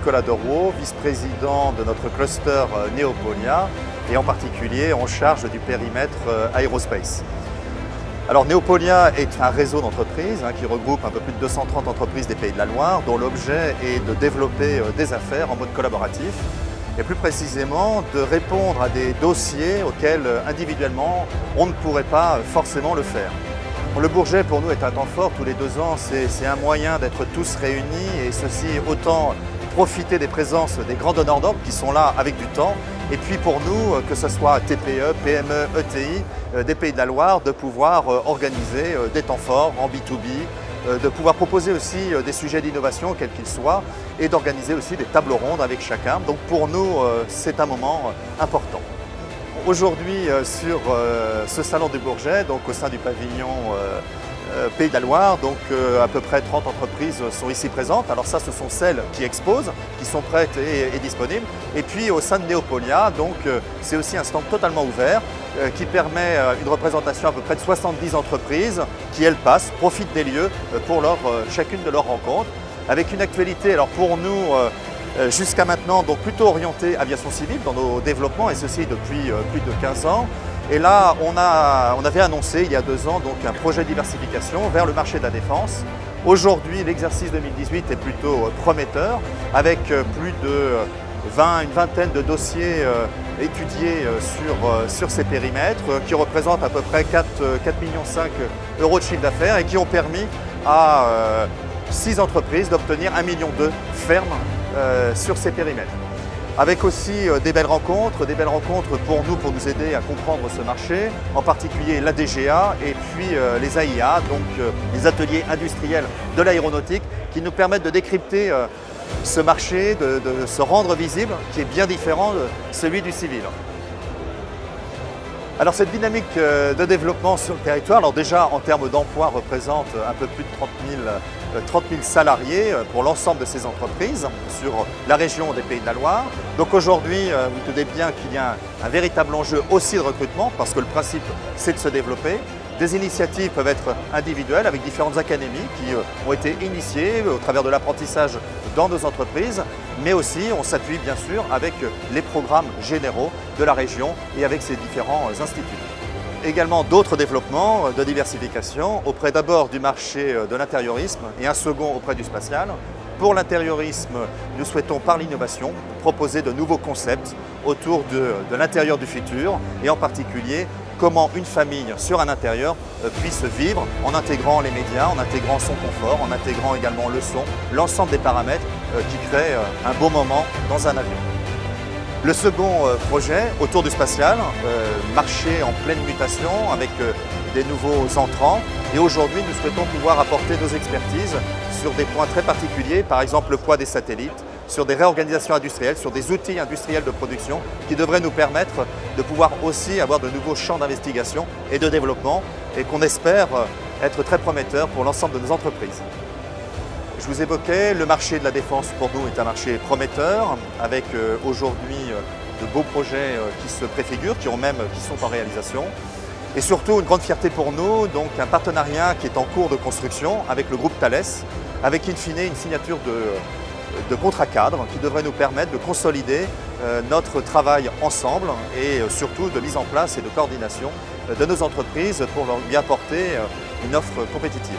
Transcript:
Nicolas Derouault, vice-président de notre cluster Neopolia et en particulier en charge du périmètre aérospace. Alors Neopolia est un réseau d'entreprises qui regroupe un peu plus de 230 entreprises des Pays de la Loire dont l'objet est de développer des affaires en mode collaboratif et plus précisément de répondre à des dossiers auxquels individuellement on ne pourrait pas forcément le faire. Le Bourget pour nous est un temps fort, tous les 2 ans c'est un moyen d'être tous réunis et ceci autant profiter des présences des grands donneurs d'ordre qui sont là avec du temps et puis pour nous, que ce soit TPE, PME, ETI des Pays de la Loire, de pouvoir organiser des temps forts en B2B, de pouvoir proposer aussi des sujets d'innovation quels qu'ils soient et d'organiser aussi des tables rondes avec chacun. Donc pour nous, c'est un moment important. Aujourd'hui, sur ce salon du Bourget, donc au sein du pavillon Pays de la Loire, donc à peu près 30 entreprises sont ici présentes. Alors ça, ce sont celles qui exposent, qui sont prêtes et disponibles. Et puis au sein de Neopolia, donc c'est aussi un stand totalement ouvert qui permet une représentation à peu près de 70 entreprises qui, elles, passent, profitent des lieux pour chacune de leurs rencontres. Avec une actualité, alors pour nous, jusqu'à maintenant, donc plutôt orientée aviation civile dans nos développements, et ceci depuis plus de 15 ans. Et là, on avait annoncé il y a 2 ans donc, un projet de diversification vers le marché de la défense. Aujourd'hui, l'exercice 2018 est plutôt prometteur, avec plus de une vingtaine de dossiers étudiés sur ces périmètres, qui représentent à peu près 4,5 millions de chiffre d'affaires et qui ont permis à 6 entreprises d'obtenir 1,2 million fermes sur ces périmètres. Avec aussi des belles rencontres pour nous aider à comprendre ce marché, en particulier la DGA et puis les AIA, donc les ateliers industriels de l'aéronautique, qui nous permettent de décrypter ce marché, de se rendre visible, qui est bien différent de celui du civil. Alors cette dynamique de développement sur le territoire, alors déjà en termes d'emploi, représente un peu plus de 30 000 salariés pour l'ensemble de ces entreprises sur la région des Pays de la Loire. Donc aujourd'hui, vous tenez bien qu'il y a un véritable enjeu aussi de recrutement parce que le principe c'est de se développer. Des initiatives peuvent être individuelles avec différentes académies qui ont été initiées au travers de l'apprentissage dans nos entreprises, mais aussi on s'appuie bien sûr avec les programmes généraux de la région et avec ces différents instituts. Également d'autres développements de diversification auprès d'abord du marché de l'intériorisme et un second auprès du spatial. Pour l'intériorisme, nous souhaitons par l'innovation proposer de nouveaux concepts autour de l'intérieur du futur et en particulier comment une famille sur un intérieur puisse vivre en intégrant les médias, en intégrant son confort, en intégrant également le son, l'ensemble des paramètres qui créent un beau moment dans un avion. Le second projet autour du spatial, marché en pleine mutation avec des nouveaux entrants et aujourd'hui nous souhaitons pouvoir apporter nos expertises sur des points très particuliers, par exemple le poids des satellites, sur des réorganisations industrielles, sur des outils industriels de production qui devraient nous permettre de pouvoir aussi avoir de nouveaux champs d'investigation et de développement et qu'on espère être très prometteurs pour l'ensemble de nos entreprises. Je vous évoquais, le marché de la défense pour nous est un marché prometteur avec aujourd'hui de beaux projets qui se préfigurent, qui sont en réalisation. Et surtout une grande fierté pour nous, donc un partenariat qui est en cours de construction avec le groupe Thales, avec in fine une signature de contrat cadre qui devrait nous permettre de consolider notre travail ensemble et surtout de mise en place et de coordination de nos entreprises pour leur bien apporter une offre compétitive.